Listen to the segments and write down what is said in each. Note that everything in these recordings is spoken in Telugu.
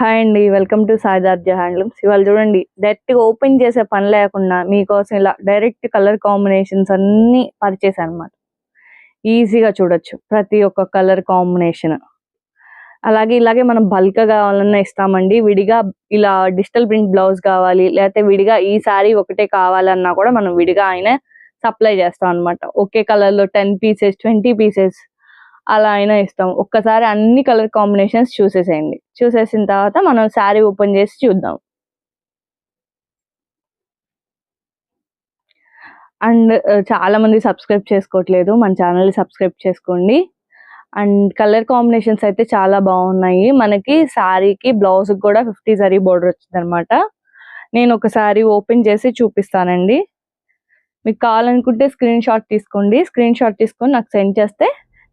హాయ్ అండి, వెల్కమ్ టు సాయిదార్జ హ్యాండ్లూమ్స్. ఇవాళ చూడండి, డైరెక్ట్గా ఓపెన్ చేసే పని లేకుండా మీకోసం ఇలా డైరెక్ట్ కలర్ కాంబినేషన్స్ అన్నీ పరిచేసాను అనమాట. ఈజీగా చూడొచ్చు ప్రతి ఒక్క కలర్ కాంబినేషన్. అలాగే ఇలాగే మనం బల్క్ కావాలన్నా ఇస్తామండి. విడిగా ఇలా డిజిటల్ ప్రింట్ బ్లౌజ్ కావాలి, లేకపోతే విడిగా ఈ శారీ ఒకటే కావాలన్నా కూడా మనం విడిగా అయినా సప్లై చేస్తాం అనమాట. ఒకే కలర్లో 10 పీసెస్ 20 పీసెస్ అలా అయినా ఇస్తాం. ఒక్కసారి అన్ని కలర్ కాంబినేషన్స్ చూసేసేయండి. చూసేసిన తర్వాత మనం శారీ ఓపెన్ చేసి చూద్దాం. అండ్ చాలా మంది సబ్స్క్రైబ్ చేసుకోవట్లేదు, మన ఛానల్ని సబ్స్క్రైబ్ చేసుకోండి. అండ్ కలర్ కాంబినేషన్స్ అయితే చాలా బాగున్నాయి. మనకి శారీకి బ్లౌజ్కి కూడా 50 జరీ బోర్డర్ వచ్చింది అనమాట. నేను ఒక శారీ ఓపెన్ చేసి చూపిస్తానండి. మీకు కావాలనుకుంటే స్క్రీన్ షాట్ తీసుకోండి. స్క్రీన్ షాట్ తీసుకొని నాకు సెండ్ చేస్తే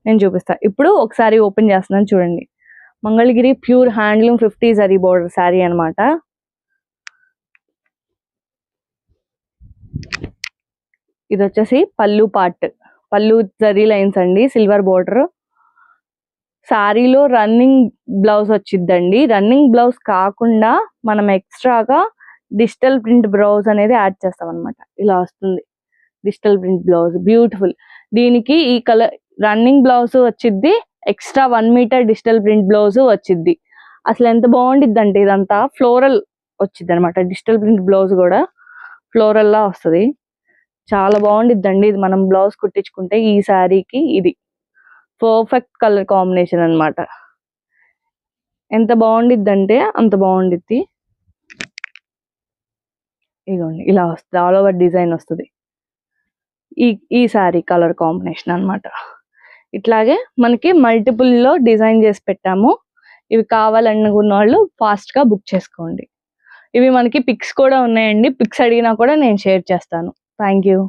నేను చూపిస్తాను. ఇప్పుడు ఒకసారి ఓపెన్ చేస్తున్నాను చూడండి. Mangalagiri pure handloom 50 zari border sari అనమాట. ఇది వచ్చేసి పళ్ళు పార్ట్, పళ్ళు జరీ లైన్స్ అండి, సిల్వర్ బోర్డర్. శారీలో రన్నింగ్ బ్లౌజ్ వచ్చిద్దండి. రన్నింగ్ బ్లౌజ్ కాకుండా మనం ఎక్స్ట్రాగా డిజిటల్ ప్రింట్ బ్లౌజ్ అనేది యాడ్ చేస్తాం అనమాట. ఇలా వస్తుంది డిజిటల్ ప్రింట్ బ్లౌజ్, బ్యూటిఫుల్. దీనికి ఈ కలర్ రన్నింగ్ బ్లౌజ్ వచ్చిద్ది, extra 1 metre digital print blouse వచ్చిద్ది. అసలు ఎంత బాగుండిద్ది అంటే ఇదంతా ఫ్లోరల్ వచ్చింది అనమాట. డిజిటల్ ప్రింట్ బ్లౌజ్ కూడా ఫ్లోరల్ లా వస్తుంది. చాలా బాగుండిద్దండి ఇది మనం బ్లౌజ్ కుట్టించుకుంటే. ఈ శారీకి ఇది పర్ఫెక్ట్ కలర్ కాంబినేషన్ అనమాట. ఎంత బాగుండిద్దంటే అంత బాగుండిద్ది. ఇదిగోండి ఇలా వస్తుంది, ఆల్ ఓవర్ డిజైన్ వస్తుంది. ఈ శారీ కలర్ కాంబినేషన్ అనమాట. ఇట్లాగే మనకి మల్టిపుల్లో డిజైన్ చేసి పెట్టాము. ఇవి కావాలనుకున్న వాళ్ళు ఫాస్ట్గా బుక్ చేసుకోండి. ఇవి మనకి పిక్స్ కూడా ఉన్నాయండి. పిక్స్ అడిగినా కూడా నేను షేర్ చేస్తాను. Thank you.